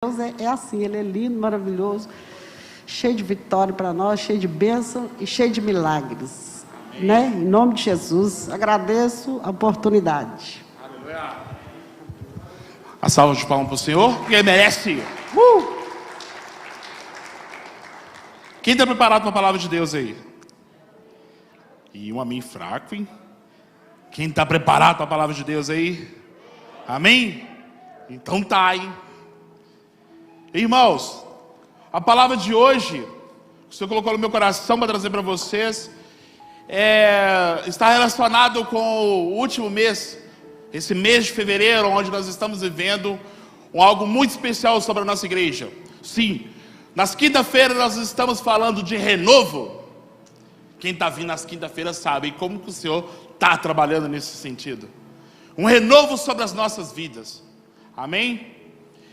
Deus é assim, Ele é lindo, maravilhoso, cheio de vitória para nós, cheio de bênção e cheio de milagres, né? Em nome de Jesus, agradeço a oportunidade. Aleluia. A salva de palmas para o Senhor, porque Ele merece. Quem está preparado para a palavra de Deus aí? E um amém fraco, hein? Quem está preparado para a palavra de Deus aí? Amém? Então tá, hein? Irmãos, a palavra de hoje, que o Senhor colocou no meu coração para trazer para vocês, está relacionado com o último mês, esse mês de fevereiro, onde nós estamos vivendo algo muito especial sobre a nossa igreja. Sim, nas quinta-feiras nós estamos falando de renovo. Quem está vindo nas quinta-feiras sabe como que o Senhor está trabalhando nesse sentido. Um renovo sobre as nossas vidas. Amém?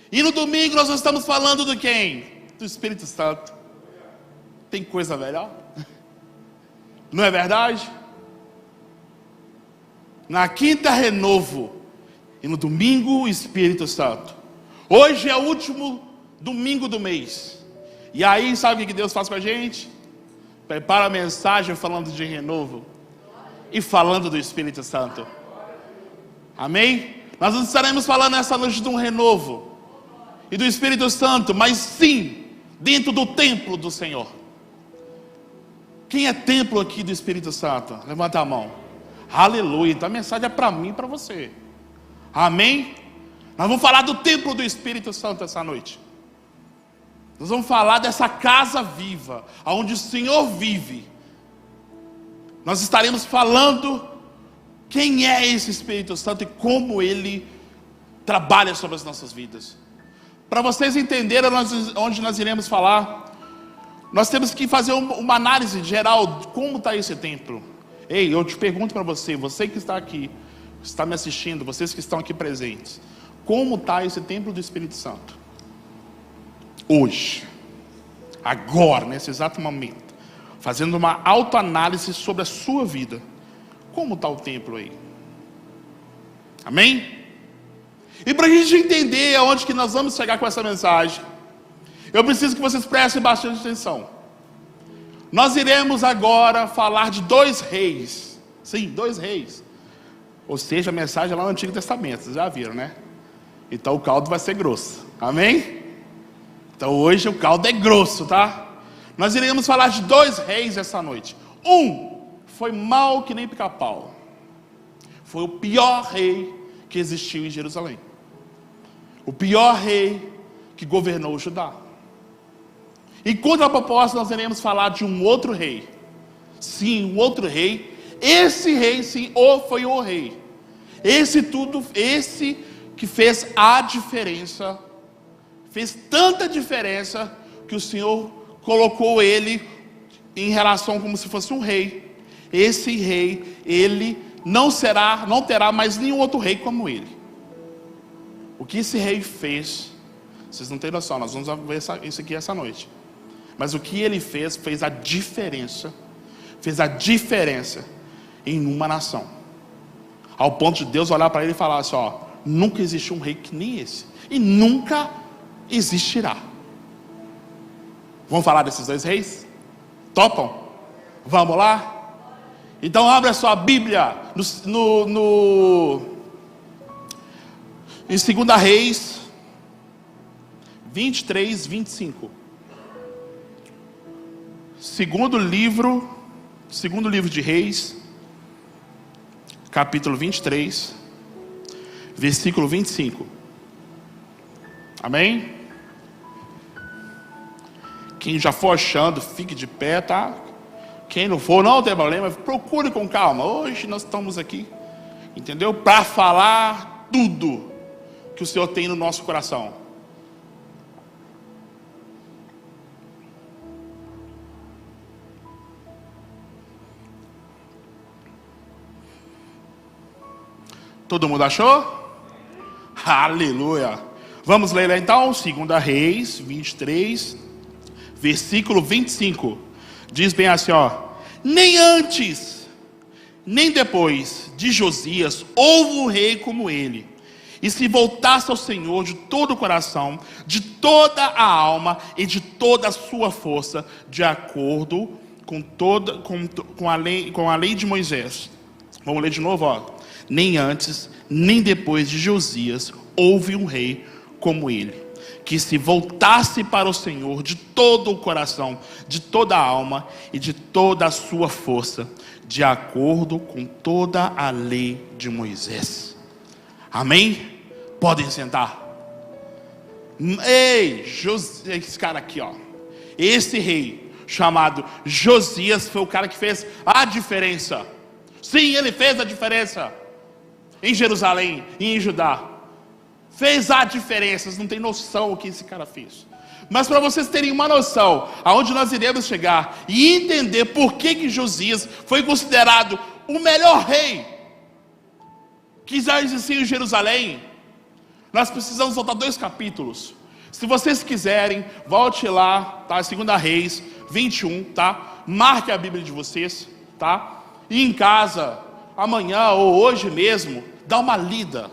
E no domingo nós estamos falando de quem? Do Espírito Santo. Tem coisa melhor? Não é verdade? Na quinta, renovo. E no domingo, o Espírito Santo. Hoje é o último domingo do mês. E aí, sabe o que Deus faz com a gente? Prepara a mensagem falando de renovo. E falando do Espírito Santo. Amém? Nós não estaremos falando essa noite de um renovo e do Espírito Santo, mas sim, dentro do templo do Senhor. Quem é templo aqui do Espírito Santo? Levanta a mão. Aleluia. Então a mensagem é para mim e para você. Amém? Nós vamos falar do templo do Espírito Santo essa noite. Nós vamos falar dessa casa viva, onde o Senhor vive. Nós estaremos falando quem é esse Espírito Santo e como ele trabalha sobre as nossas vidas. Para vocês entenderem onde nós iremos falar, nós temos que fazer uma análise geral de como está esse templo. Ei, eu te pergunto para você, você que está aqui, está me assistindo, vocês que estão aqui presentes, como está esse templo do Espírito Santo? Hoje, agora, nesse exato momento, fazendo uma autoanálise sobre a sua vida. Como está o templo aí? Amém? E para a gente entender aonde que nós vamos chegar com essa mensagem, eu preciso que vocês prestem bastante atenção. Nós iremos agora falar de 2 reis. Sim, 2 reis. Ou seja, a mensagem é lá no Antigo Testamento, vocês já viram, né? Então o caldo vai ser grosso. Amém? Então hoje o caldo é grosso, tá? Nós iremos falar de 2 reis essa noite. Um foi mau que nem pica-pau. Foi o pior rei que existiu em Jerusalém. O pior rei que governou o Judá. Em contraproposta, nós iremos falar de um outro rei. Sim, um outro rei. Esse rei, sim, foi o rei. Esse que fez a diferença. Fez tanta diferença que o Senhor colocou ele em relação como se fosse um rei. Esse rei, ele não terá mais nenhum outro rei como ele. O que esse rei fez, vocês não têm noção, nós vamos ver isso aqui essa noite. Mas o que ele fez a diferença. Fez a diferença em uma nação. Ao ponto de Deus olhar para ele e falar assim, ó, nunca existiu um rei que nem esse. E nunca existirá. Vamos falar desses 2 reis? Topam? Vamos lá? Então abra a sua Bíblia em 2 Reis 23, 25. Segundo livro de Reis, capítulo 23, versículo 25. Amém? Quem já for achando, fique de pé, tá? Quem não for, não tem problema, procure com calma. Hoje nós estamos aqui, entendeu? Para falar tudo que o Senhor tem no nosso coração. Todo mundo achou? Aleluia! Vamos ler lá então, 2 Reis 23, versículo 25. Diz bem assim, ó: nem antes, nem depois de Josias houve um rei como ele, e se voltasse ao Senhor de todo o coração, de toda a alma e de toda a sua força, de acordo com a lei de Moisés. Vamos ler de novo, ó. Nem antes, nem depois de Josias, houve um rei como ele, que se voltasse para o Senhor de todo o coração, de toda a alma e de toda a sua força, de acordo com toda a lei de Moisés. Amém? Podem sentar. Ei, esse cara aqui, ó. Esse rei chamado Josias foi o cara que fez a diferença. Sim, ele fez a diferença em Jerusalém e em Judá. Fez a diferença. Vocês não têm noção o que esse cara fez. Mas para vocês terem uma noção aonde nós iremos chegar e entender por que Josias foi considerado o melhor rei que já existiu em Jerusalém, nós precisamos voltar 2 capítulos. Se vocês quiserem, volte lá, tá? 2 Reis 21, tá? Marque a Bíblia de vocês, tá? E em casa, amanhã ou hoje mesmo, dá uma lida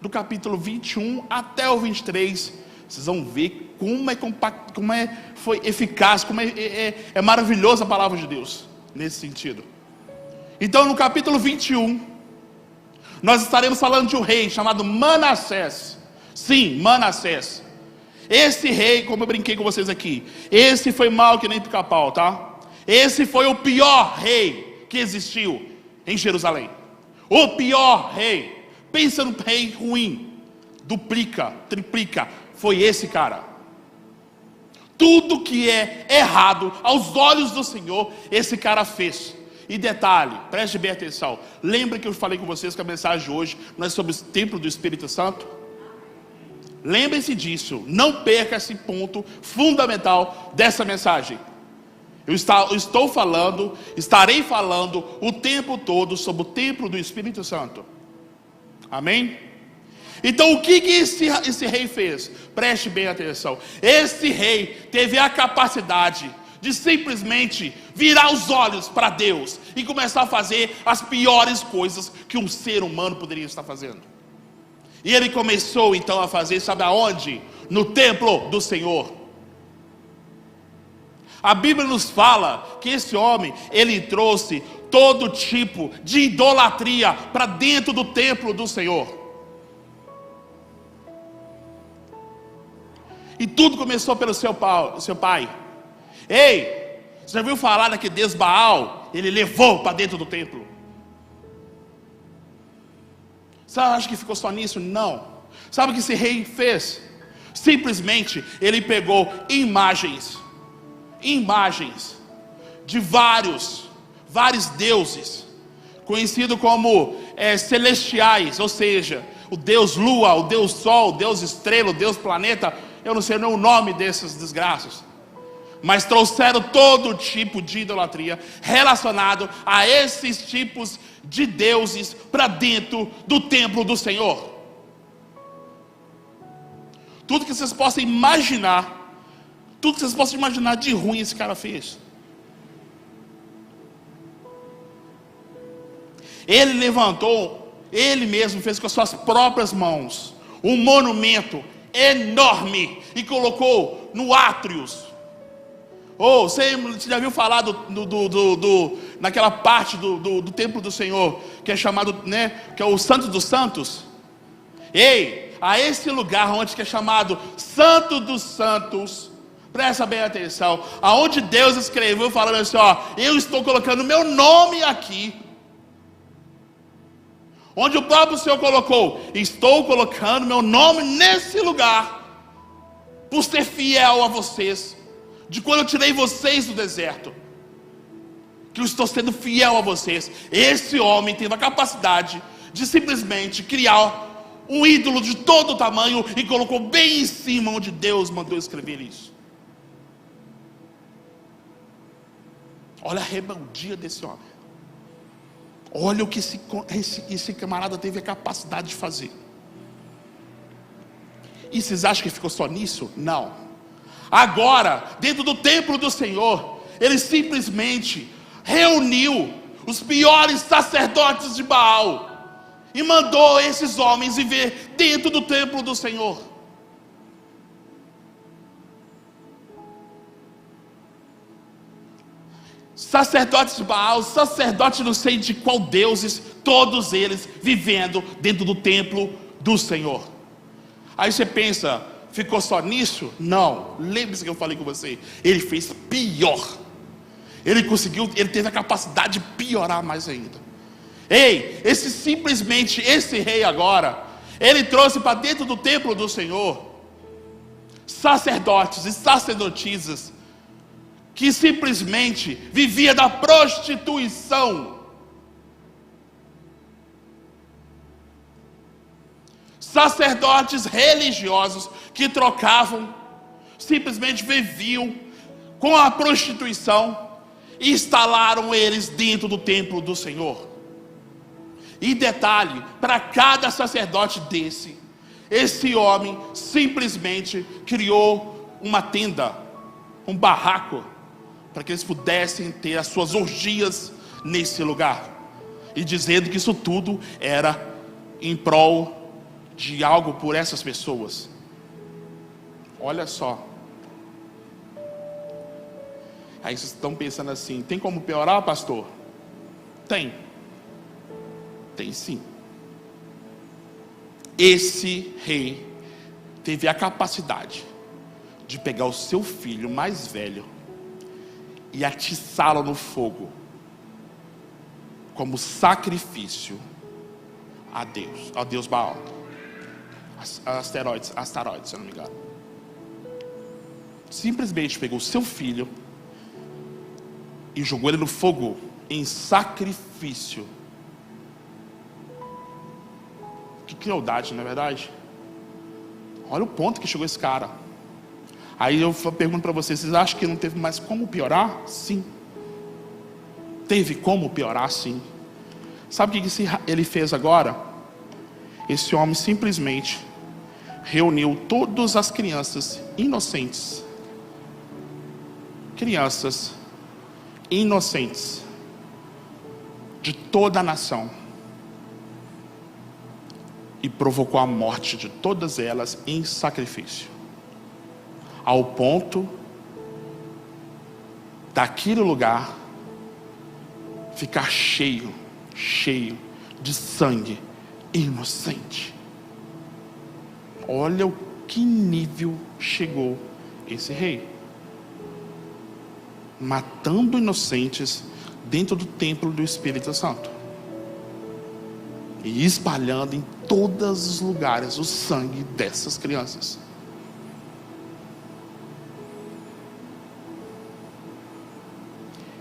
do capítulo 21 até o 23. Vocês vão ver foi eficaz, como é maravilhosa a palavra de Deus nesse sentido. Então, no capítulo 21, nós estaremos falando de um rei chamado Manassés. Sim, Manassés. Esse rei, como eu brinquei com vocês aqui, esse foi mau que nem pica-pau, tá? Esse foi o pior rei que existiu em Jerusalém. O pior rei. Pensa no rei ruim. Duplica, triplica. Foi esse cara. Tudo que é errado aos olhos do Senhor, esse cara fez. E detalhe, preste bem atenção. Lembra que eu falei com vocês que a mensagem de hoje não é sobre o templo do Espírito Santo? Lembrem-se disso. Não perca esse ponto fundamental dessa mensagem. Estarei falando o tempo todo sobre o templo do Espírito Santo. Amém? Então o que esse rei fez? Preste bem atenção. Esse rei teve a capacidade de simplesmente virar os olhos para Deus e começar a fazer as piores coisas que um ser humano poderia estar fazendo. E ele começou então a fazer, sabe aonde? No templo do Senhor. A Bíblia nos fala que esse homem, ele trouxe todo tipo de idolatria para dentro do templo do Senhor. E tudo começou pelo seu pai. Ei, você já ouviu falar daquele Deus Baal? Ele levou para dentro do templo. Você acha que ficou só nisso? Não. Sabe o que esse rei fez? Simplesmente ele pegou imagens de vários deuses, conhecidos como celestiais, ou seja, o Deus Lua, o Deus Sol, o Deus Estrela, o Deus Planeta. Eu não sei nem o nome dessas desgraças, mas trouxeram todo tipo de idolatria relacionado a esses tipos de deuses para dentro do templo do Senhor. Tudo que vocês possam imaginar de ruim esse cara fez. Ele mesmo fez com as suas próprias mãos um monumento enorme e colocou no átrios. Você já viu falar naquela parte do templo do Senhor, que é chamado, que é o Santo dos Santos? A esse lugar onde que é chamado Santo dos Santos, presta bem atenção, aonde Deus escreveu falando assim, eu estou colocando meu nome aqui. Onde o próprio Senhor colocou, estou colocando meu nome nesse lugar, por ser fiel a vocês, de quando eu tirei vocês do deserto, que eu estou sendo fiel a vocês. Esse homem teve a capacidade de simplesmente criar um ídolo de todo o tamanho e colocou bem em cima onde Deus mandou escrever isso. Olha a rebeldia desse homem. Olha o que esse camarada teve a capacidade de fazer. E vocês acham que ficou só nisso? Não. Agora, dentro do templo do Senhor, ele simplesmente reuniu os piores sacerdotes de Baal e mandou esses homens viver dentro do templo do Senhor. Sacerdotes de Baal, sacerdotes não sei de qual deuses, todos eles vivendo dentro do templo do Senhor. Aí você pensa, ficou só nisso? Não, lembre-se que eu falei com você, ele fez pior. Ele teve a capacidade de piorar mais ainda. Ei, esse rei agora, ele trouxe para dentro do templo do Senhor sacerdotes e sacerdotisas que simplesmente vivia da prostituição. Sacerdotes religiosos que trocavam, simplesmente viviam com a prostituição e instalaram eles dentro do templo do Senhor. E detalhe, para cada sacerdote desse, esse homem simplesmente criou uma tenda, um barraco, para que eles pudessem ter as suas orgias nesse lugar, e dizendo que isso tudo era em prol de algo por essas pessoas. Olha só. Aí vocês estão pensando assim, tem como piorar, pastor? Tem sim. Esse rei teve a capacidade de pegar o seu filho mais velho e atiçá-lo no fogo como sacrifício ao Deus Baal, Astarotes, se eu não me engano. Simplesmente pegou o seu filho e jogou ele no fogo em sacrifício. Que crueldade, não é verdade? Olha o ponto que chegou esse cara. Aí eu pergunto para vocês acham que não teve mais como piorar? Sim. Teve como piorar, sim. Sabe o que ele fez agora? Esse homem simplesmente reuniu todas as crianças inocentes. Crianças inocentes de toda a nação. E provocou a morte de todas elas em sacrifício. Ao ponto daquele lugar ficar cheio de sangue inocente. Olha o que nível chegou esse rei. Matando inocentes dentro do templo do Espírito Santo. E espalhando em todos os lugares o sangue dessas crianças.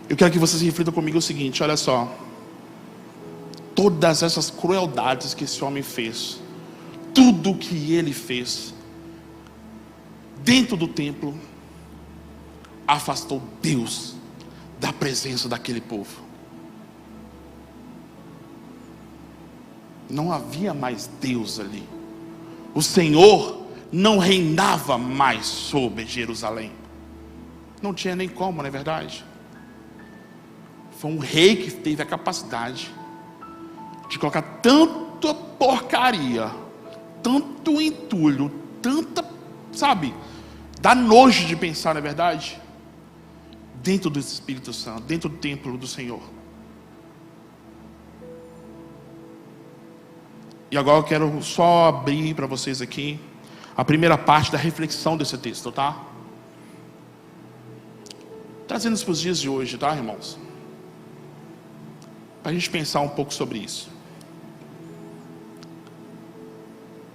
Eu quero que vocês reflitam comigo o seguinte, olha só. Todas essas crueldades que esse homem fez, tudo que ele fez dentro do templo, afastou Deus da presença daquele povo. Não havia mais Deus ali. O Senhor não reinava mais sobre Jerusalém. Não tinha nem como, não é verdade? Foi um rei que teve a capacidade de colocar tanta porcaria, tanto entulho, tanta, dá nojo de pensar, não é verdade? Dentro do Espírito Santo, dentro do templo do Senhor. E agora eu quero só abrir para vocês aqui a primeira parte da reflexão desse texto, tá? Trazendo isso para os dias de hoje, tá, irmãos? Para a gente pensar um pouco sobre isso.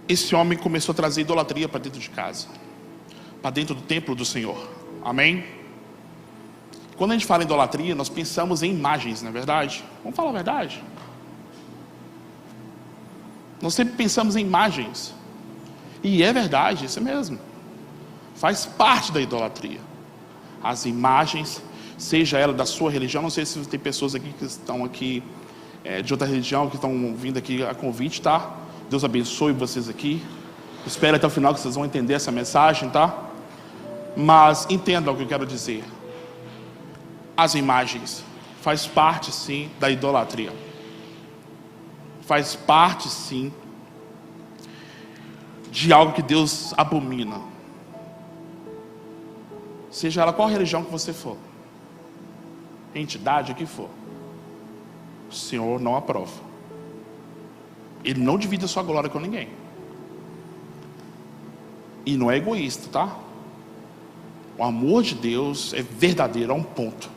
Esse homem começou a trazer idolatria para dentro de casa, para dentro do templo do Senhor. Amém? Quando a gente fala em idolatria, nós pensamos em imagens, não é verdade? Vamos falar a verdade? Nós sempre pensamos em imagens. E é verdade, isso mesmo. Faz parte da idolatria. As imagens, seja ela da sua religião. Não sei se tem pessoas aqui que estão aqui de outra religião, que estão vindo aqui a convite, tá? Deus abençoe vocês aqui. Espero até o final que vocês vão entender essa mensagem, tá? Mas entendam o que eu quero dizer. As imagens faz parte, sim, da idolatria. faz parte, sim, de algo que Deus abomina. Seja ela qual religião que você for, entidade que for, o Senhor não aprova. Ele não divide a sua glória com ninguém. E não é egoísta, tá? O amor de Deus é verdadeiro a um ponto.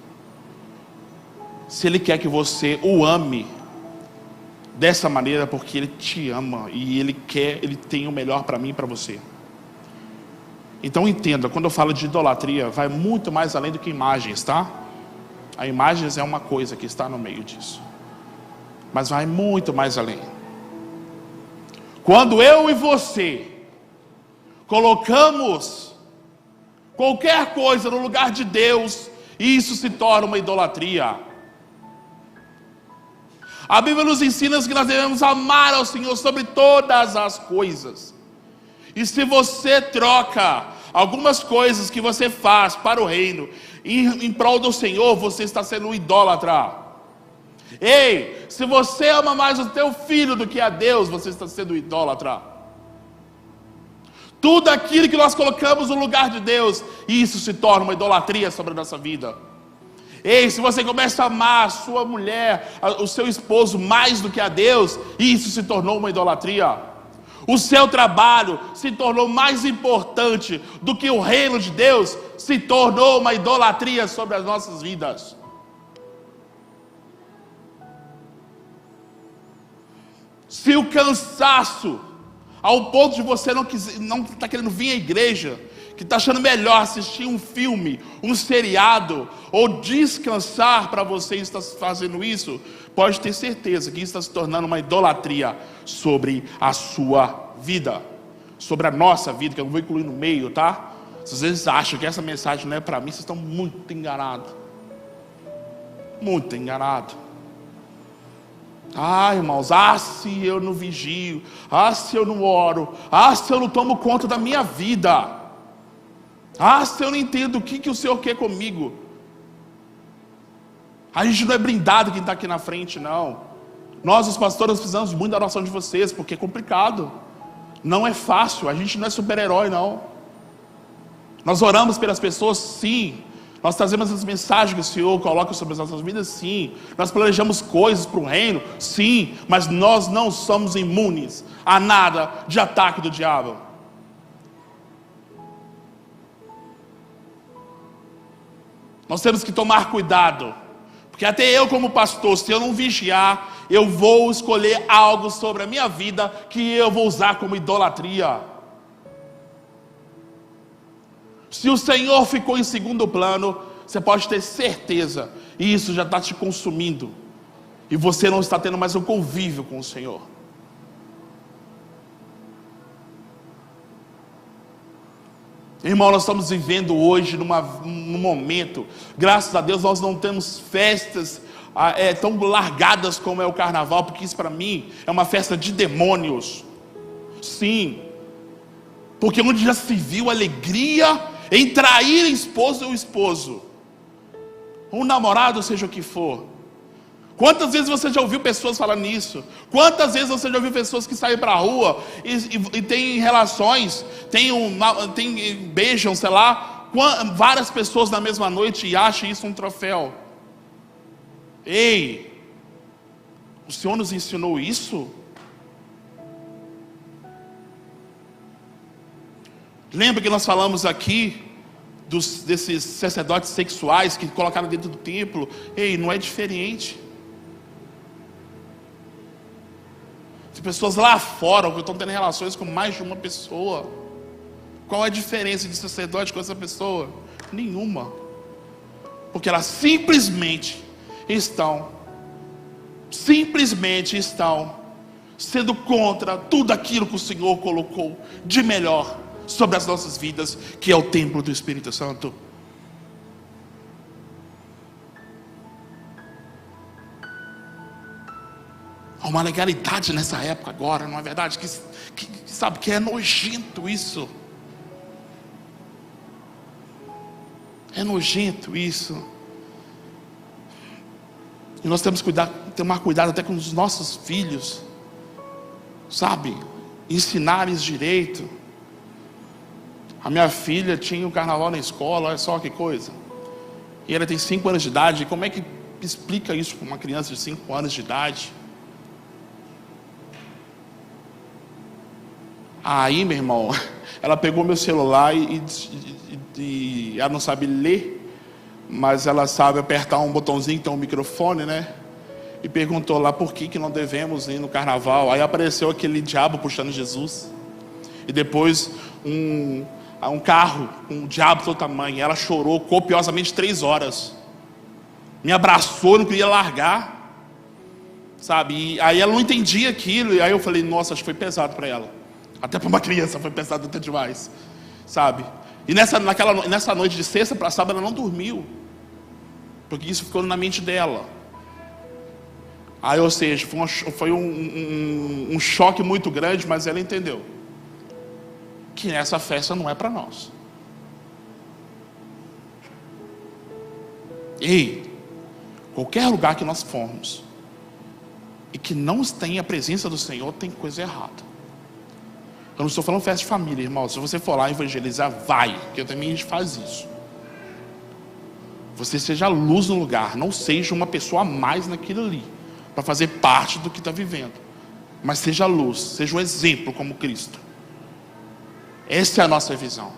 Se Ele quer que você o ame dessa maneira, porque Ele te ama e Ele tem o melhor para mim e para você. Então entenda, quando eu falo de idolatria, vai muito mais além do que imagens, tá? A imagens é uma coisa que está no meio disso, mas vai muito mais além. Quando eu e você colocamos qualquer coisa no lugar de Deus, isso se torna uma idolatria. A Bíblia nos ensina que nós devemos amar ao Senhor sobre todas as coisas. E se você troca algumas coisas que você faz para o reino em prol do Senhor, você está sendo um idólatra. Ei, se você ama mais o teu filho do que a Deus, você está sendo um idólatra. Tudo aquilo que nós colocamos no lugar de Deus, isso se torna uma idolatria sobre a nossa vida. Ei, se você começa a amar a sua mulher, o seu esposo mais do que a Deus, isso se tornou uma idolatria. O seu trabalho se tornou mais importante do que o reino de Deus, se tornou uma idolatria sobre as nossas vidas. Se o cansaço, ao ponto de você não estar querendo vir à igreja, que está achando melhor assistir um filme, um seriado, ou descansar para você estar fazendo isso, pode ter certeza que isso está se tornando uma idolatria sobre a sua vida, sobre a nossa vida, que eu não vou incluir no meio, tá? Se vocês acham que essa mensagem não é para mim, vocês estão muito enganados. Muito enganados. Ah, irmãos, se eu não vigio, se eu não oro, se eu não tomo conta da minha vida, se eu não entendo o que o Senhor quer comigo. A gente não é blindado quem está aqui na frente, não. Nós, os pastores, precisamos muito da oração de vocês, porque é complicado. Não é fácil, a gente não é super-herói, não. Nós oramos pelas pessoas, sim. Nós trazemos as mensagens que o Senhor coloca sobre as nossas vidas, sim. Nós planejamos coisas para o reino, sim. Mas nós não somos imunes a nada de ataque do diabo. Nós temos que tomar cuidado, porque até eu como pastor, se eu não vigiar, eu vou escolher algo sobre a minha vida que eu vou usar como idolatria. Se o Senhor ficou em segundo plano, você pode ter certeza, e isso já está te consumindo, e você não está tendo mais um convívio com o Senhor. Irmão, nós estamos vivendo hoje num momento, graças a Deus nós não temos festas tão largadas como é o carnaval, porque isso para mim é uma festa de demônios. Sim, porque onde já se viu alegria em trair a esposa ou esposo, um namorado, seja o que for. Quantas vezes você já ouviu pessoas falando isso? Quantas vezes você já ouviu pessoas que saem para a rua e têm relações, beijam, sei lá, várias pessoas na mesma noite e acham isso um troféu? Ei, o Senhor nos ensinou isso? Lembra que nós falamos aqui desses sacerdotes sexuais que colocaram dentro do templo? Ei, não é diferente. Tem pessoas lá fora que estão tendo relações com mais de uma pessoa. Qual é a diferença de sacerdote com essa pessoa? Nenhuma. Porque elas simplesmente estão sendo contra tudo aquilo que o Senhor colocou de melhor sobre as nossas vidas, que é o templo do Espírito Santo. Há uma legalidade nessa época agora, não é verdade? Que é nojento isso. É nojento isso. E nós temos que tomar cuidado até com os nossos filhos. sabe, ensinar eles direito. A minha filha tinha um carnaval na escola, olha só que coisa. E ela tem 5 anos de idade. Como é que explica isso para uma criança de 5 anos de idade? Aí, meu irmão, ela pegou meu celular e ela não sabe ler, mas ela sabe apertar um botãozinho que tem um microfone, né? E perguntou lá por que não devemos ir no carnaval. Aí apareceu aquele diabo puxando Jesus. E depois um carro com um diabo do seu tamanho. Ela chorou copiosamente 3 horas. Me abraçou, não queria largar. Sabe? E aí ela não entendia aquilo. E aí eu falei, nossa, acho que foi pesado para ela. Até para uma criança foi pesado até demais. Sabe? E nessa noite de sexta para sábado ela não dormiu. Porque isso ficou na mente dela. Aí, ou seja, foi um choque muito grande, mas ela entendeu que essa festa não é para nós. Ei, qualquer lugar que nós formos e que não tenha a presença do Senhor, tem coisa errada. Eu não estou falando festa de família, irmão. Se você for lá evangelizar, vai, que eu também a gente faz isso. Você seja luz no lugar, não seja uma pessoa a mais naquilo ali, para fazer parte do que está vivendo. Mas seja luz, seja um exemplo como Cristo. Essa é a nossa visão.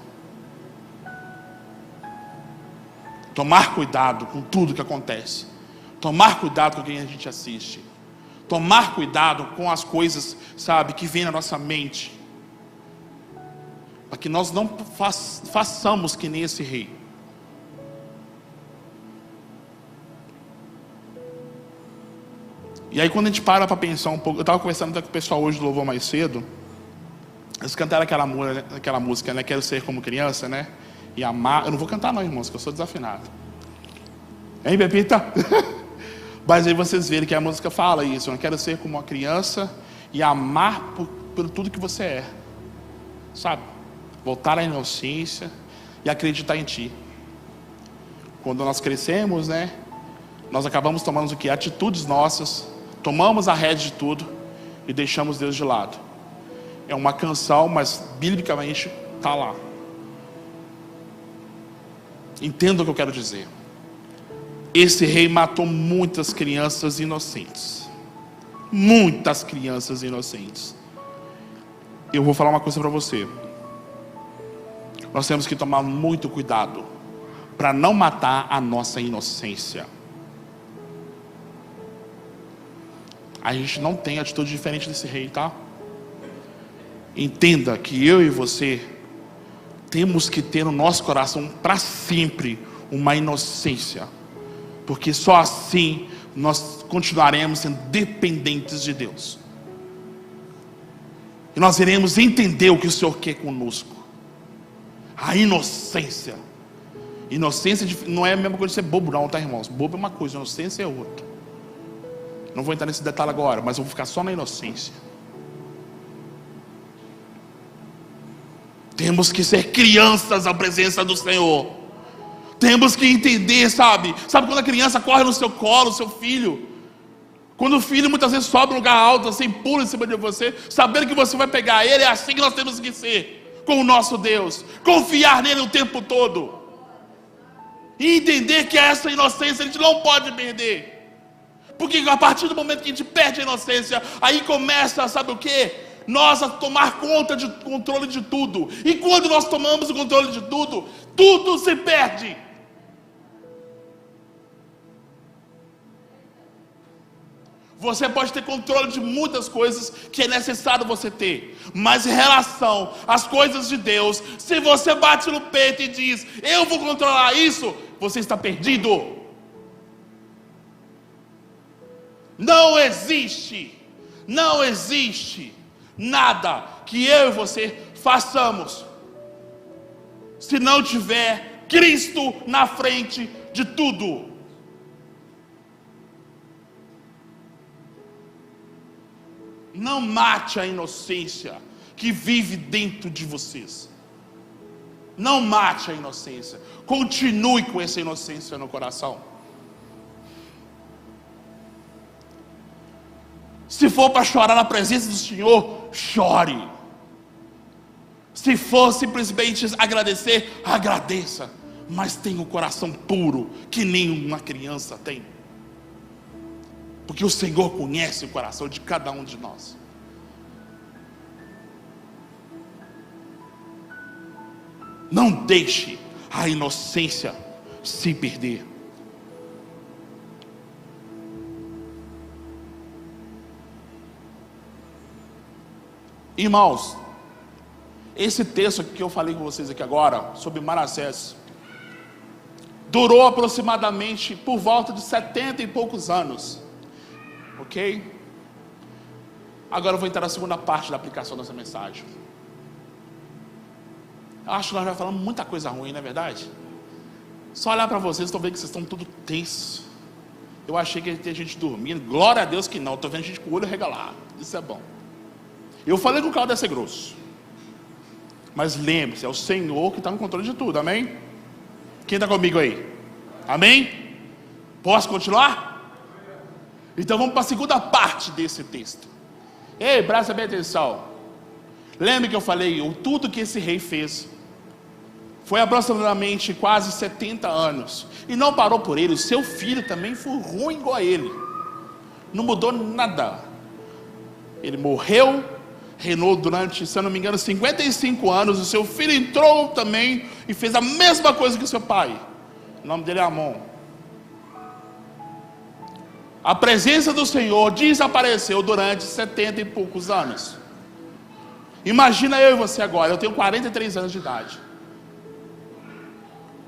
Tomar cuidado com tudo que acontece. Tomar cuidado com quem a gente assiste. Tomar cuidado com as coisas, sabe, que vêm na nossa mente. Para que nós não façamos que nem esse rei. E aí quando a gente para pensar um pouco, eu estava conversando até com o pessoal hoje do Louvor mais cedo, eles cantaram aquela música, né, Quero Ser Como Criança, né, e amar, eu não vou cantar não, irmãos, que eu sou desafinado. Hein, Pepita? Mas aí vocês verem que a música fala isso, eu quero ser como uma criança e amar por tudo que você é, sabe, voltar à inocência e acreditar em Ti. Quando nós crescemos, né, nós acabamos tomando o que? Atitudes nossas, tomamos a rédea de tudo e deixamos Deus de lado. É uma canção, mas biblicamente está lá. Entenda o que eu quero dizer. Esse rei matou muitas crianças inocentes. Muitas crianças inocentes. Eu vou falar uma coisa para você. Nós temos que tomar muito cuidado para não matar a nossa inocência. A gente não tem atitude diferente desse rei, tá? Entenda que eu e você temos que ter no nosso coração para sempre uma inocência, porque só assim nós continuaremos sendo dependentes de Deus. E nós iremos entender o que o Senhor quer conosco. A inocência. Inocência não é a mesma coisa de ser bobo não, tá, irmãos? Bobo é uma coisa, inocência é outra. Não vou entrar nesse detalhe agora, mas eu vou ficar só na inocência. Temos que ser crianças à presença do Senhor. Temos que entender, sabe? Sabe quando a criança corre no seu colo, seu filho? Quando o filho muitas vezes sobe um lugar alto, assim, pula em cima de você, sabendo que você vai pegar ele, é assim que nós temos que ser com o nosso Deus. Confiar nele o tempo todo. E entender que essa inocência a gente não pode perder. Porque a partir do momento que a gente perde a inocência, aí começa, sabe o quê? Nós a tomar controle de tudo. E quando nós tomamos o controle de tudo, tudo se perde. Você pode ter controle de muitas coisas que é necessário você ter, mas em relação às coisas de Deus, se você bate no peito e diz, eu vou controlar isso, você está perdido. Não existe nada que eu e você façamos se não tiver Cristo na frente de tudo. Não mate a inocência que vive dentro de vocês. Não mate a inocência. Continue com essa inocência no coração. Se for para chorar na presença do Senhor, chore. Se for simplesmente agradecer, agradeça. Mas tenha o coração puro, que nenhuma criança tem. Porque o Senhor conhece o coração de cada um de nós. Não deixe a inocência se perder. Irmãos, esse texto que eu falei com vocês aqui agora, sobre Manassés, durou aproximadamente por volta de 70 e poucos anos. Ok? Agora eu vou entrar na segunda parte da aplicação dessa mensagem. Eu acho que nós já falamos muita coisa ruim, não é verdade? Só olhar para vocês, estou vendo que vocês estão tudo tensos. Eu achei que ia ter gente dormindo. Glória a Deus que não. Estou vendo gente com o olho regalado. Isso é bom. Eu falei que o caldo ia ser grosso. Mas lembre-se, é o Senhor que está no controle de tudo, amém? Quem está comigo aí? Amém? Posso continuar? Então vamos para a segunda parte desse texto. Ei, presta bem atenção. Lembre que eu falei, tudo que esse rei fez foi aproximadamente quase 70 anos. E não parou por ele, o seu filho também foi ruim igual a ele. Não mudou nada. Ele morreu, reinou durante, se eu não me engano, 55 anos. O seu filho entrou também e fez a mesma coisa que o seu pai. O nome dele é Amon. A presença do Senhor desapareceu durante 70 e poucos anos. Imagina eu e você agora, eu tenho 43 anos de idade.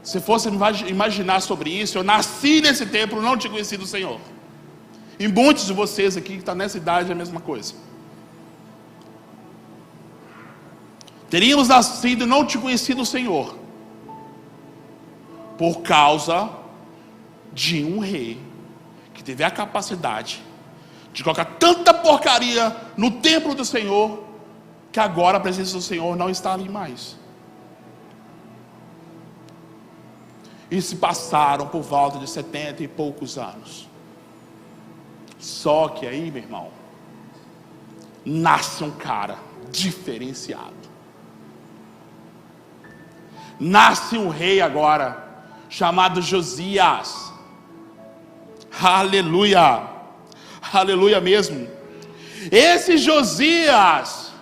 Se fosse imaginar sobre isso, eu nasci nesse tempo, não tinha conhecido o Senhor. E muitos de vocês aqui que estão nessa idade é a mesma coisa. Teríamos nascido e não tinha conhecido o Senhor, por causa de um rei que teve a capacidade de colocar tanta porcaria no templo do Senhor, que agora a presença do Senhor não está ali mais. E se passaram por volta de 70 e poucos anos. Só que aí, meu irmão, nasce um cara diferenciado. Nasce um rei agora, chamado Josias. Aleluia, aleluia mesmo. Esse Josias,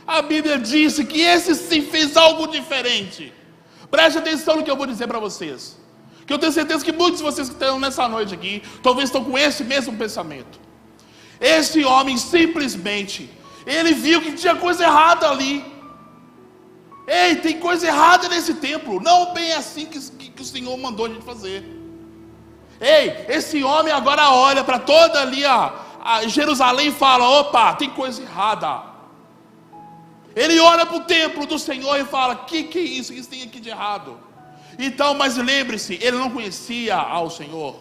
a Bíblia disse que esse sim fez algo diferente. Preste atenção no que eu vou dizer para vocês, que eu tenho certeza que muitos de vocês que estão nessa noite aqui, talvez estão com esse mesmo pensamento. Esse homem simplesmente, ele viu que tinha coisa errada ali. Ei, tem coisa errada nesse templo, não bem assim que o Senhor mandou a gente fazer. Ei, esse homem agora olha para toda ali a Jerusalém e fala, opa, tem coisa errada. Ele olha para o templo do Senhor e fala, que é isso? O que tem aqui de errado? Então, mas lembre-se, ele não conhecia ao Senhor,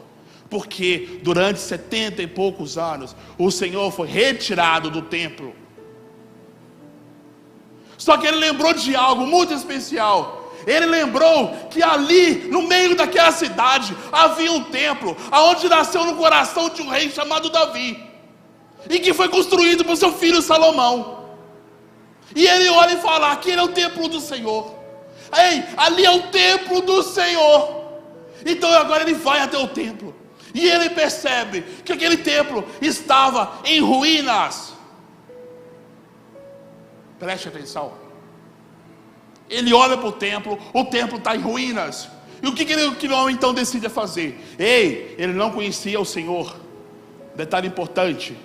porque durante 70 e poucos anos, o Senhor foi retirado do templo. Só que ele lembrou de algo muito especial. Ele lembrou que ali, no meio daquela cidade, havia um templo, aonde nasceu no coração de um rei chamado Davi, e que foi construído por seu filho Salomão. E ele olha e fala, aquele é o templo do Senhor. Ei, ali é o templo do Senhor. Então agora ele vai até o templo, e ele percebe que aquele templo estava em ruínas. Preste atenção. Ele olha para o templo está em ruínas. E o que aquele homem então decide fazer? Ei, ele não conhecia o Senhor. Detalhe importante.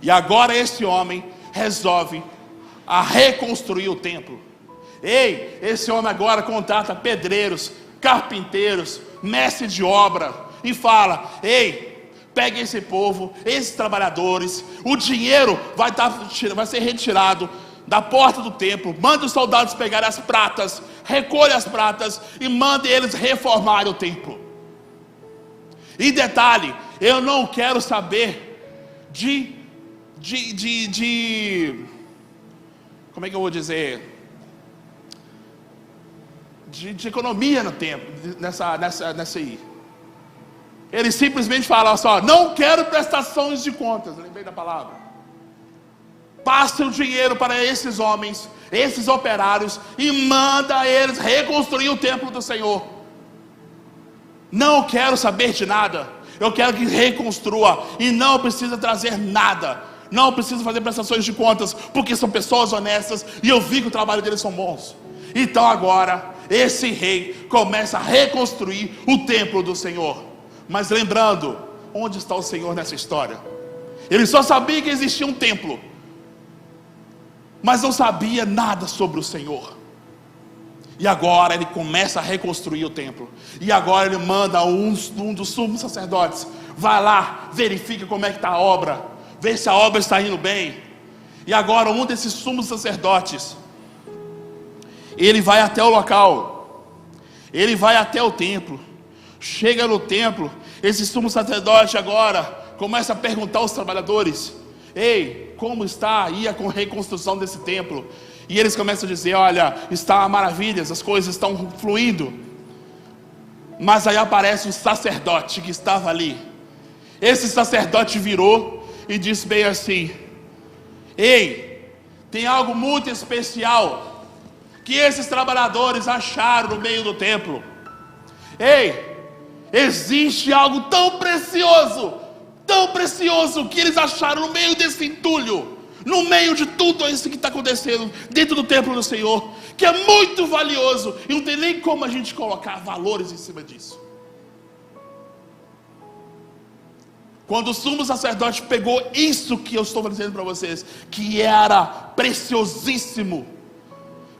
E agora esse homem resolve a reconstruir o templo. Ei, esse homem agora contrata pedreiros, carpinteiros, mestres de obra, e fala, ei, pegue esse povo, esses trabalhadores, o dinheiro vai ser retirado da porta do templo, manda os soldados pegarem as pratas, recolha as pratas e mande eles reformarem o templo. E detalhe, eu não quero saber de como é que eu vou dizer? De economia no templo, nessa aí. Ele simplesmente fala só, não quero prestações de contas, lembrei da palavra. passa o dinheiro para esses homens, esses operários, e manda eles reconstruir o templo do Senhor. Não quero saber de nada, eu quero que reconstrua, e não precisa trazer nada, não precisa fazer prestações de contas, porque são pessoas honestas, e eu vi que o trabalho deles são bons. Então agora, esse rei começa a reconstruir o templo do Senhor. Mas lembrando, onde está o Senhor nessa história? Ele só sabia que existia um templo, mas não sabia nada sobre o Senhor. E agora ele começa a reconstruir o templo. E agora ele manda um dos sumos sacerdotes: vai lá, verifica como é que está a obra, vê se a obra está indo bem. E agora um desses sumos sacerdotes, ele vai até o local, ele vai até o templo. Chega no templo, esse sumo sacerdote agora começa a perguntar aos trabalhadores: ei, como está aí a reconstrução desse templo? E eles começam a dizer: olha, está maravilhas, as coisas estão fluindo. Mas aí aparece um sacerdote que estava ali. Esse sacerdote virou e disse bem assim: ei, tem algo muito especial que esses trabalhadores acharam no meio do templo. Ei, existe algo tão precioso que eles acharam no meio desse entulho, no meio de tudo isso que está acontecendo dentro do templo do Senhor, que é muito valioso, e não tem nem como a gente colocar valores em cima disso. Quando o sumo sacerdote pegou isso que eu estou dizendo para vocês, que era preciosíssimo,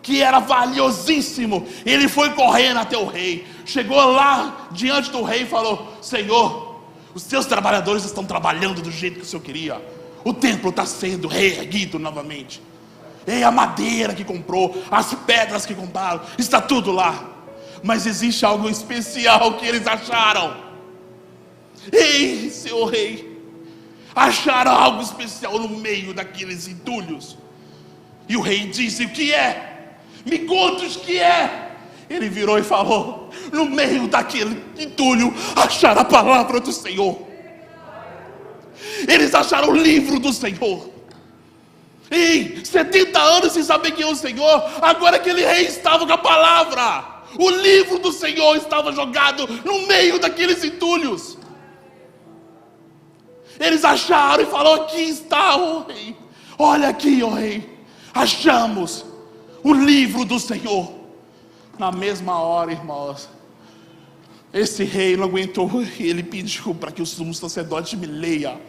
que era valiosíssimo, ele foi correndo até o rei, chegou lá diante do rei e falou: Senhor, os seus trabalhadores estão trabalhando do jeito que o Senhor queria, o templo está sendo reerguido novamente, e a madeira que comprou, as pedras que compraram, está tudo lá, mas existe algo especial que eles acharam. Ei, Senhor rei, acharam algo especial no meio daqueles entulhos. E o rei disse: o que é? Me conta o que é. Ele virou e falou: no meio daquele entulho acharam a palavra do Senhor. Eles acharam o livro do Senhor. Ei, 70 anos sem saber quem é o Senhor, agora aquele rei estava com a palavra. O livro do Senhor estava jogado no meio daqueles entulhos. Eles acharam e falaram: aqui está, ó rei. Olha aqui, ó rei, achamos o livro do Senhor. Na mesma hora, irmãos, esse rei não aguentou e ele pediu para que o sumo sacerdote me leia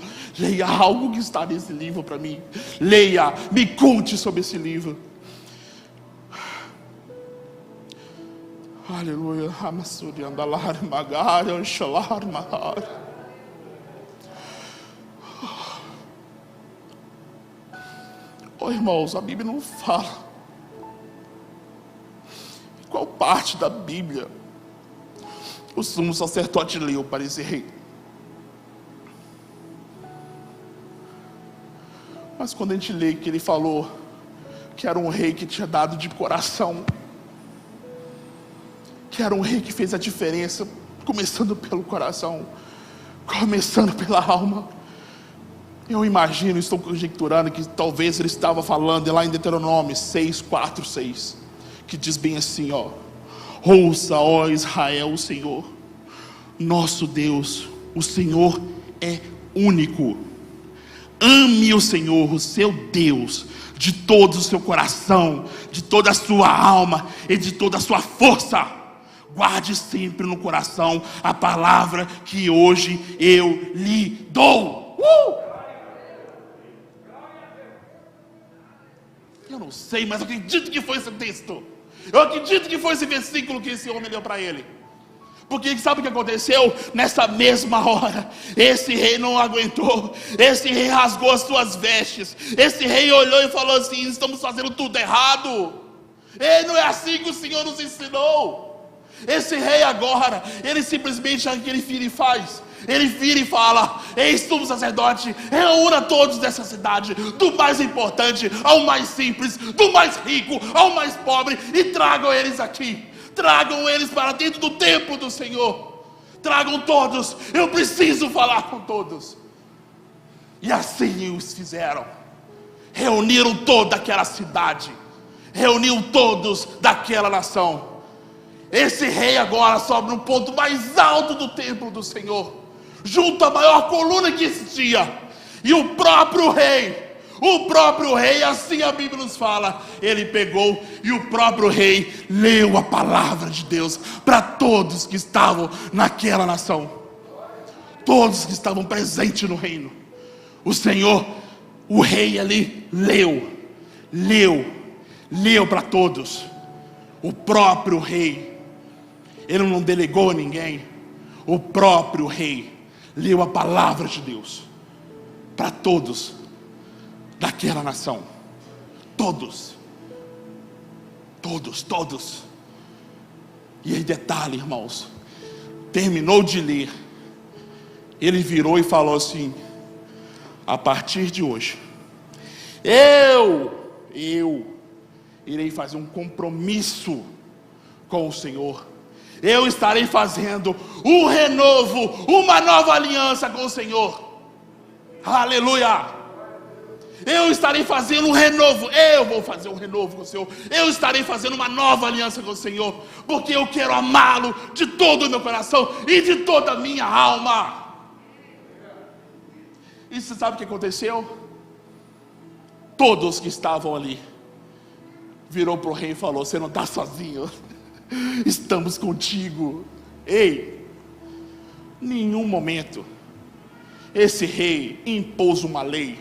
algo que está nesse livro para mim. Leia, me conte sobre esse livro. Aleluia. Oh, irmãos, a Bíblia não fala qual parte da Bíblia o sumo sacerdote leu para esse rei. Mas quando a gente lê que ele falou que era um rei que tinha dado de coração, que era um rei que fez a diferença, começando pelo coração, começando pela alma, eu imagino, estou conjecturando que talvez ele estava falando lá em Deuteronômio 6:4-6, que diz bem assim, ó: ouça, ó Israel, o Senhor, nosso Deus, o Senhor é único. Ame o Senhor, o seu Deus, de todo o seu coração, de toda a sua alma e de toda a sua força. Guarde sempre no coração a palavra que hoje eu lhe dou. Eu não sei, mas eu acredito que foi esse texto. Eu acredito que foi esse versículo que esse homem deu para ele. Porque sabe o que aconteceu? Nessa mesma hora, esse rei não aguentou. Esse rei rasgou as suas vestes. Esse rei olhou e falou assim: estamos fazendo tudo errado. E não é assim que o Senhor nos ensinou. Esse rei agora, ele simplesmente, o que ele vira e faz? Ele vira e fala: ei, sumo sacerdote, reúna todos dessa cidade, do mais importante ao mais simples, do mais rico ao mais pobre, e tragam eles aqui. Tragam eles para dentro do templo do Senhor. Tragam todos, eu preciso falar com todos. E assim os fizeram. reuniram toda aquela cidade, reuniu todos daquela nação. Esse rei agora sobe no ponto mais alto do templo do Senhor, junto à maior coluna que existia, e o próprio rei, assim a Bíblia nos fala, ele pegou e o próprio rei leu a palavra de Deus para todos que estavam naquela nação, todos que estavam presentes no reino. O Senhor, o rei ali leu para todos. O próprio rei, ele não delegou a ninguém, o próprio rei leu a palavra de Deus para todos daquela nação. Todos. E aí detalhe, irmãos, terminou de ler, ele virou e falou assim: a partir de hoje, eu irei fazer um compromisso com o Senhor. Eu estarei fazendo um renovo, uma nova aliança com o Senhor. Aleluia! Eu estarei fazendo um renovo. Eu vou fazer um renovo com o Senhor. Eu estarei fazendo uma nova aliança com o Senhor, porque eu quero amá-lo de todo o meu coração e de toda a minha alma. E você sabe o que aconteceu? Todos que estavam ali virou para o rei e falou: você não está sozinho, estamos contigo. Ei, em nenhum momento esse rei impôs uma lei,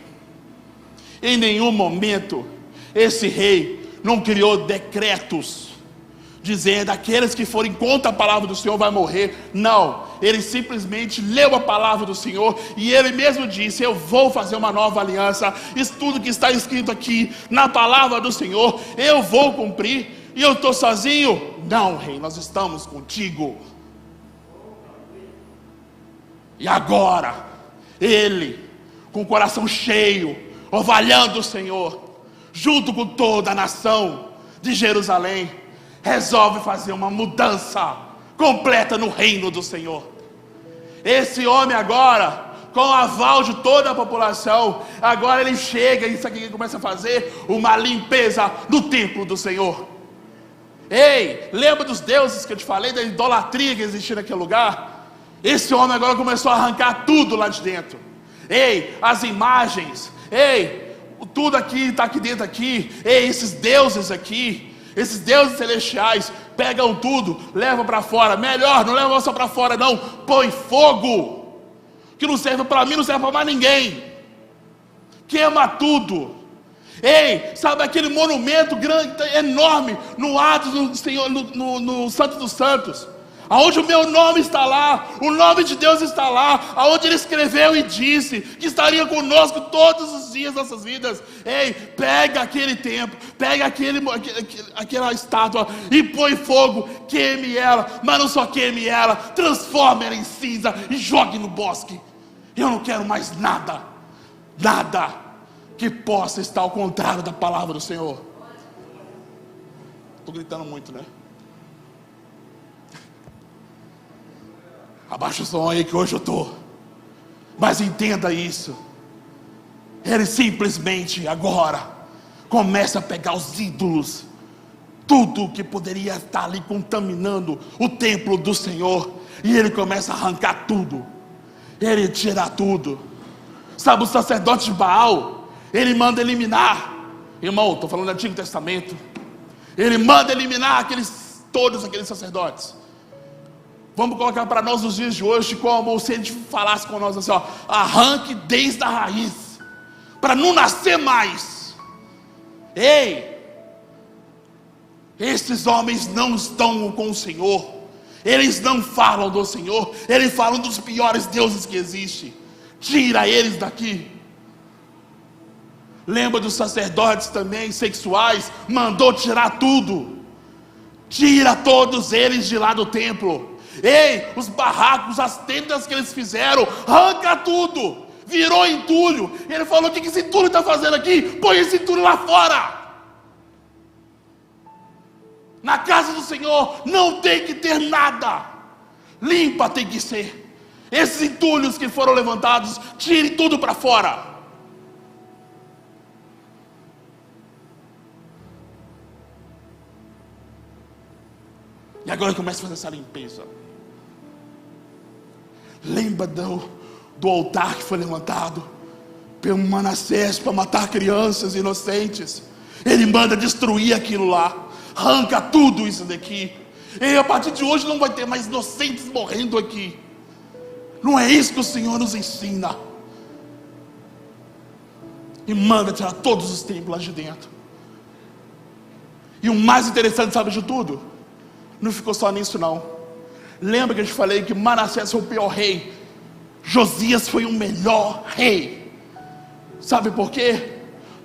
em nenhum momento esse rei não criou decretos dizendo aqueles que forem contra a palavra do Senhor vai morrer. Não, ele simplesmente leu a palavra do Senhor e ele mesmo disse: eu vou fazer uma nova aliança. Isso tudo que está escrito aqui na palavra do Senhor eu vou cumprir. E eu estou sozinho? Não, rei, nós estamos contigo. E agora ele, com o coração cheio, orvalhando o Senhor, junto com toda a nação de Jerusalém, resolve fazer uma mudança completa no reino do Senhor. Esse homem agora, com o aval de toda a população, agora ele chega e isso aqui ele começa a fazer uma limpeza no templo do Senhor. Ei, lembra dos deuses que eu te falei, da idolatria que existia naquele lugar? Esse homem agora começou a arrancar tudo lá de dentro. Ei, as imagens, ei, tudo aqui está aqui dentro aqui. Ei, esses deuses aqui, esses deuses celestiais, pegam tudo, levam para fora. Melhor, não levam só para fora não, põe fogo, que não serve para mim, não serve para mais ninguém. Queima tudo. Ei, sabe aquele monumento grande, enorme, no ato do Senhor, no Santo dos Santos, aonde o meu nome está lá, o nome de Deus está lá, aonde Ele escreveu e disse que estaria conosco todos os dias das nossas vidas. Ei, pega aquele templo, pega aquela estátua e põe fogo, queime ela, mas não só queime ela, transforme ela em cinza e jogue no bosque. Eu não quero mais nada que possa estar ao contrário da palavra do Senhor. Estou gritando muito, né? Abaixa o som aí que hoje eu estou. Mas entenda isso. Ele simplesmente agora começa a pegar os ídolos, tudo que poderia estar ali contaminando o templo do Senhor, e ele começa a arrancar tudo. Ele tira tudo. Sabe, o sacerdote de Baal, ele manda eliminar. Irmão, estou falando do Antigo Testamento. Ele manda eliminar todos aqueles sacerdotes. Vamos colocar para nós nos dias de hoje como se ele falasse com nós assim, ó, arranque desde a raiz, para não nascer mais. Ei, esses homens não estão com o Senhor, eles não falam do Senhor, eles falam dos piores deuses que existem. Tira eles daqui. Lembra dos sacerdotes também sexuais? Mandou tirar tudo. Tira todos eles de lá do templo. Ei, os barracos, as tendas que eles fizeram, arranca tudo. Virou entulho. Ele falou: o que esse entulho está fazendo aqui? Põe esse entulho lá fora. Na casa do Senhor não tem que ter nada. Limpa tem que ser. Esses entulhos que foram levantados, tire tudo para fora. E agora começa a fazer essa limpeza. Lembra do altar que foi levantado pelo Manassés para matar crianças inocentes? Ele manda destruir aquilo lá, arranca tudo isso daqui. E a partir de hoje não vai ter mais inocentes morrendo aqui. Não é isso que o Senhor nos ensina. E manda tirar todos os templos lá de dentro. E o mais interessante, sabe de tudo? Não ficou só nisso não. Lembra que eu te falei que Manassés foi o pior rei? Josias foi o melhor rei. Sabe por quê?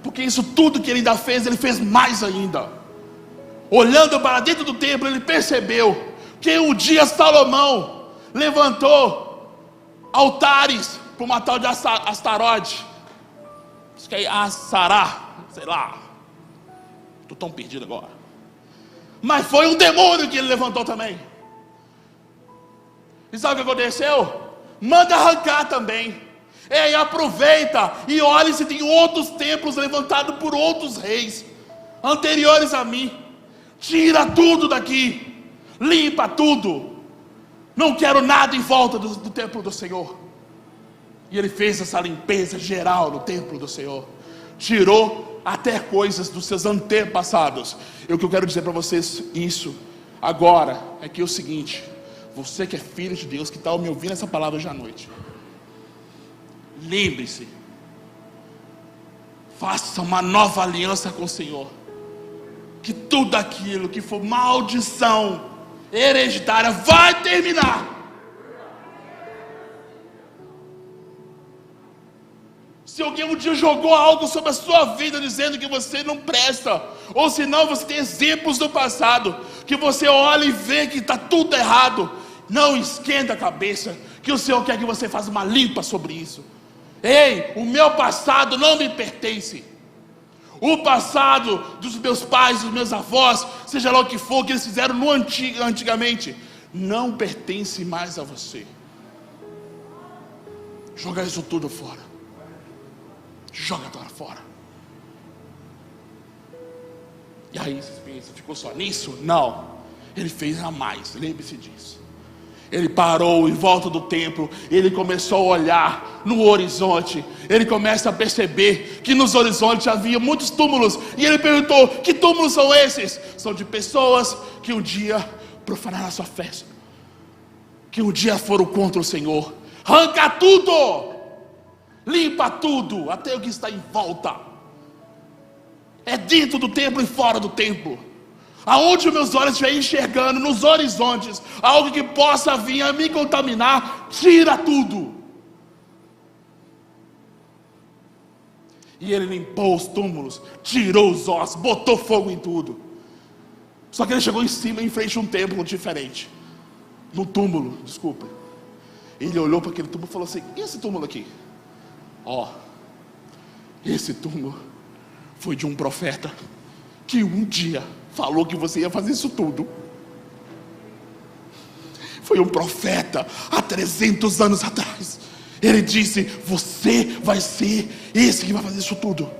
Porque isso tudo que ele ainda fez, ele fez mais ainda. Olhando para dentro do templo, ele percebeu que um dia Salomão levantou altares para uma tal de Astarote. Acho que é Assará, sei lá. Estou tão perdido agora. Mas foi um demônio que ele levantou também. E sabe o que aconteceu? Manda arrancar também. Ei, aproveita e olhe se tem outros templos levantados por outros reis anteriores a mim. Tira tudo daqui, limpa tudo. Não quero nada em volta do templo do Senhor. E ele fez essa limpeza geral no templo do Senhor. Tirou até coisas dos seus antepassados. E o que eu quero dizer para vocês isso agora é que é o seguinte: você que é filho de Deus, que está me ouvindo essa palavra hoje à noite, lembre-se, faça uma nova aliança com o Senhor. Que tudo aquilo que for maldição hereditária vai terminar. Se alguém um dia jogou algo sobre a sua vida dizendo que você não presta, ou se não, você tem exemplos do passado que você olha e vê que está tudo errado, não esquenta a cabeça, que o Senhor quer que você faça uma limpa sobre isso. Ei, o meu passado não me pertence. O passado dos meus pais, dos meus avós, seja lá o que for que eles fizeram antigamente, não pertence mais a você. Joga isso tudo fora. Joga agora fora. E aí você pensa, ficou só nisso? Não, ele fez a mais, lembre-se disso. Ele parou em volta do templo, ele começou a olhar no horizonte, ele começa a perceber que nos horizontes havia muitos túmulos, e ele perguntou: que túmulos são esses? São de pessoas que um dia profanaram a sua festa, que um dia foram contra o Senhor. Arranca tudo, limpa tudo, até o que está em volta, é dentro do templo e fora do templo. Aonde os meus olhos estiverem enxergando, nos horizontes, algo que possa vir a me contaminar, tira tudo. E ele limpou os túmulos, tirou os ossos, botou fogo em tudo. Só que ele chegou em cima, em frente a um templo diferente, no túmulo, desculpa. Ele olhou para aquele túmulo e falou assim: e esse túmulo aqui? Ó, esse túmulo foi de um profeta que um dia falou que você ia fazer isso tudo. Foi um profeta há 300 anos atrás. Ele disse: você vai ser esse que vai fazer isso tudo.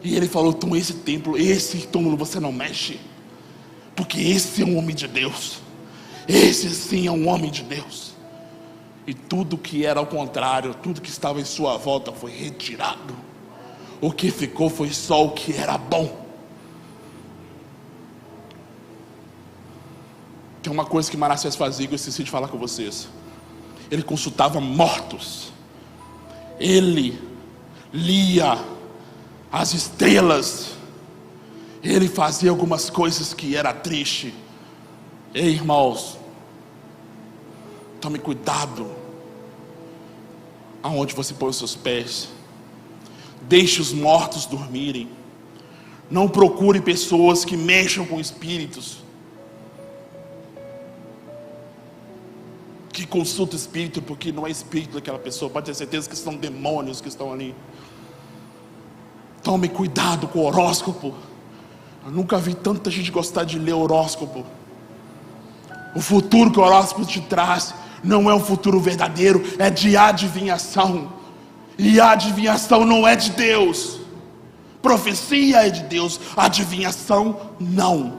E ele falou: então esse templo, esse túmulo você não mexe, porque esse é um homem de Deus. Esse sim é um homem de Deus. E tudo que era ao contrário, tudo que estava em sua volta foi retirado. O que ficou foi só o que era bom. Tem uma coisa que Manassés fazia que eu esqueci de falar com vocês. Ele consultava mortos. Ele lia as estrelas. Ele fazia algumas coisas que era triste. Ei, irmãos, tome cuidado aonde você põe os seus pés. Deixe os mortos dormirem. Não procure pessoas que mexam com espíritos, que consulta o espírito, porque não é espírito daquela pessoa, pode ter certeza que são demônios que estão ali. Tome cuidado com o horóscopo. Eu nunca vi tanta gente gostar de ler horóscopo. O futuro que o horóscopo te traz não é um futuro verdadeiro, é de adivinhação. E a adivinhação não é de Deus. Profecia é de Deus, adivinhação não.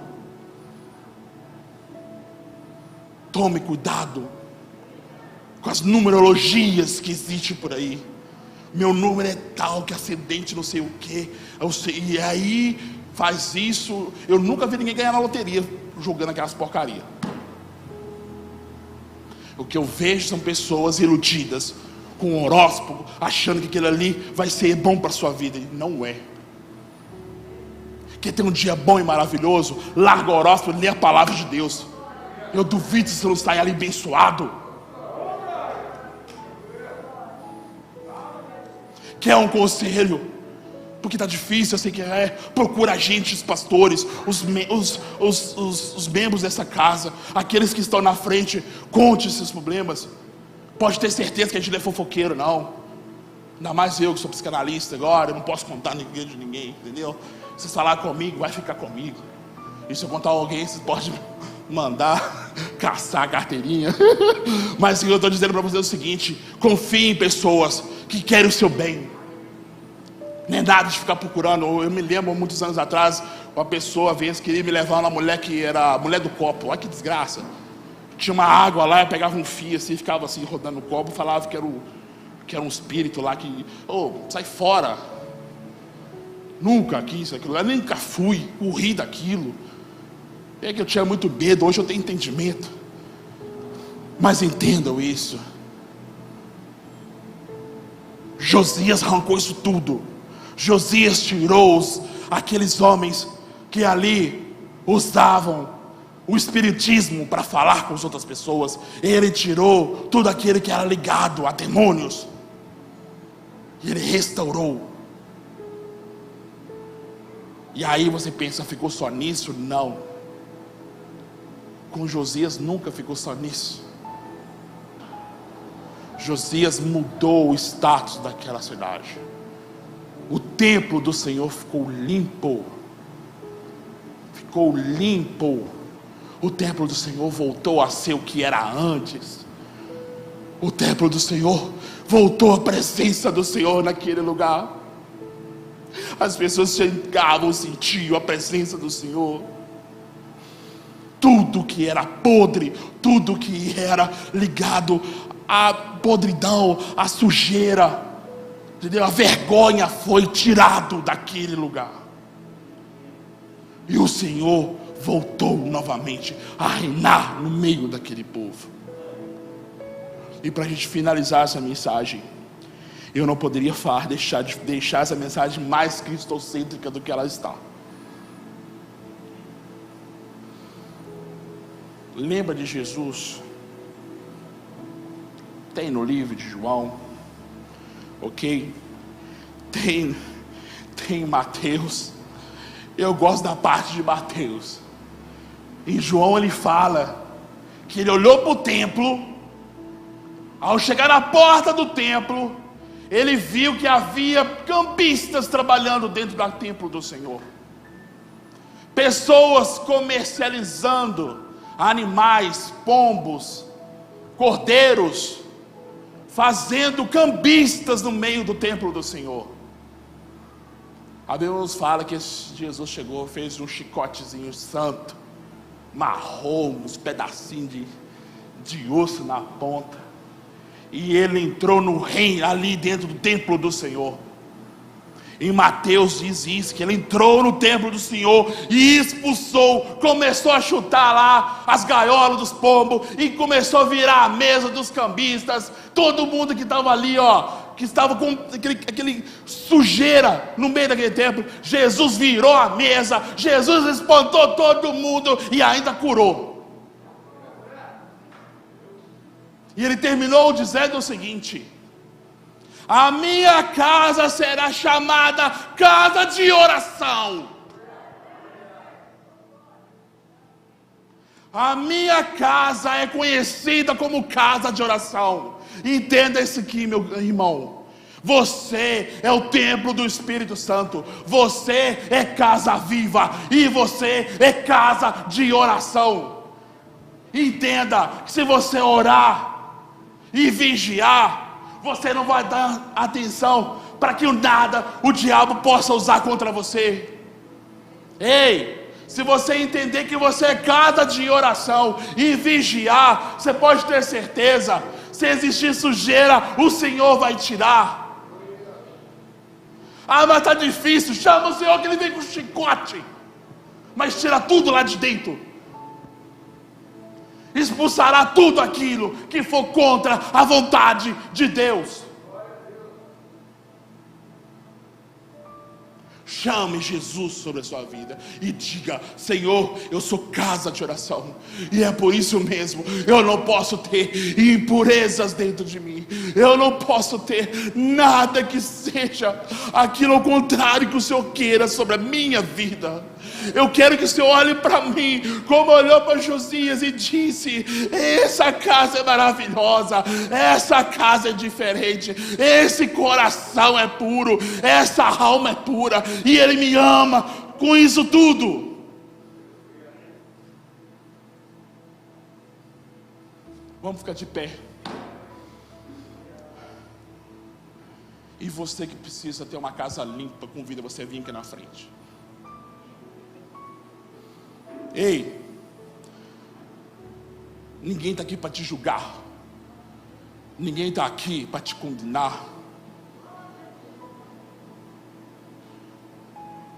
Tome cuidado com as numerologias que existem por aí. Meu número é tal, que ascendente não sei o que, e aí faz isso. Eu nunca vi ninguém ganhar na loteria jogando aquelas porcarias. O que eu vejo são pessoas iludidas com um horóscopo, achando que aquilo ali vai ser bom para a sua vida, e não é. Quer ter um dia bom e maravilhoso? Larga o horóscopo e lê a palavra de Deus. Eu duvido se você não sai ali abençoado. Quer um conselho? Porque está difícil, eu sei que é. Procura a gente, os pastores, os membros dessa casa, aqueles que estão na frente. Conte esses problemas. Pode ter certeza que a gente não é fofoqueiro, não. Ainda mais eu que sou psicanalista agora, eu não posso contar ninguém de ninguém, entendeu? Se você falar comigo, vai ficar comigo. E se eu contar alguém, você pode mandar caçar a carteirinha. Mas o que eu estou dizendo para você é o seguinte: confie em pessoas que querem o seu bem. Não é nada de ficar procurando. Eu me lembro, muitos anos atrás, uma pessoa, às vezes, queria me levar uma mulher que era a mulher do copo. Olha que desgraça. Tinha uma água lá, eu pegava um fio assim, ficava assim, rodando o copo, falava que era um espírito lá que... sai fora. Nunca quis aquilo, eu nunca fui, corri daquilo. É que eu tinha muito medo, hoje eu tenho entendimento. Mas entendam isso. Josias arrancou isso tudo. Josias tirou aqueles homens que ali usavam o espiritismo para falar com as outras pessoas. Ele tirou tudo aquele que era ligado a demônios. E ele restaurou. E aí você pensa, ficou só nisso? Não. Com Josias nunca ficou só nisso. Josias mudou o status daquela cidade. O templo do Senhor ficou limpo. Ficou limpo. O templo do Senhor voltou a ser o que era antes. O templo do Senhor voltou à presença do Senhor naquele lugar. As pessoas chegavam, sentiam a presença do Senhor. Tudo que era podre, tudo que era ligado à podridão, à sujeira, entendeu? A vergonha foi tirado daquele lugar. E o Senhor voltou novamente a reinar no meio daquele povo. E para a gente finalizar essa mensagem, eu não poderia deixar essa mensagem mais cristocêntrica do que ela está. Lembra de Jesus? Tem no livro de João, ok? Tem em Mateus. Eu gosto da parte de Mateus. Em João ele fala que ele olhou para o templo. Ao chegar na porta do templo, ele viu que havia campistas trabalhando dentro do templo do Senhor. Pessoas comercializando animais, pombos, cordeiros, fazendo cambistas no meio do templo do Senhor. A Bíblia nos fala que Jesus chegou, fez um chicotezinho santo, marrou uns pedacinhos de osso na ponta, e ele entrou no reino, ali dentro do templo do Senhor. Em Mateus diz isso, que ele entrou no templo do Senhor e expulsou, começou a chutar lá as gaiolas dos pombos, e começou a virar a mesa dos cambistas. Todo mundo que estava ali, que estava com aquele sujeira no meio daquele templo, Jesus virou a mesa, Jesus espantou todo mundo e ainda curou. E ele terminou dizendo o seguinte: a minha casa será chamada casa de oração. A minha casa é conhecida como casa de oração. Entenda isso aqui, meu irmão. Você é o templo do Espírito Santo. Você é casa viva. E você é casa de oração. Entenda que se você orar e vigiar, você não vai dar atenção para que o diabo possa usar contra você. Ei, Se você entender que você é casa de oração e vigiar, você pode ter certeza, se existir sujeira, o Senhor vai tirar. Ah, mas está difícil, chama o Senhor que Ele vem com chicote, mas tira tudo lá de dentro. Expulsará tudo aquilo que for contra a vontade de Deus. Chame Jesus sobre a sua vida e diga: Senhor, eu sou casa de oração, e é por isso mesmo, eu não posso ter impurezas dentro de mim, eu não posso ter nada que seja aquilo ao contrário que o Senhor queira sobre a minha vida. Eu quero que o Senhor olhe para mim como olhou para Josias e disse: essa casa é maravilhosa, essa casa é diferente, esse coração é puro, essa alma é pura, e Ele me ama com isso tudo. Vamos ficar de pé. E você que precisa ter uma casa limpa, convida você a vir aqui na frente. Ei, ninguém está aqui para te julgar, ninguém está aqui para te condenar.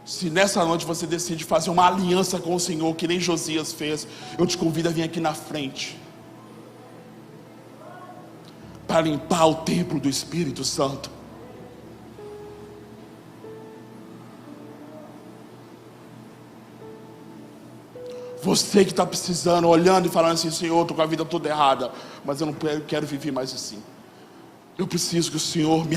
Se nessa noite você decide fazer uma aliança com o Senhor, que nem Josias fez, eu te convido a vir aqui na frente, para limpar o templo do Espírito Santo. Você que está precisando, olhando e falando assim: Senhor, estou com a vida toda errada, mas eu não quero viver mais assim. Eu preciso que o Senhor me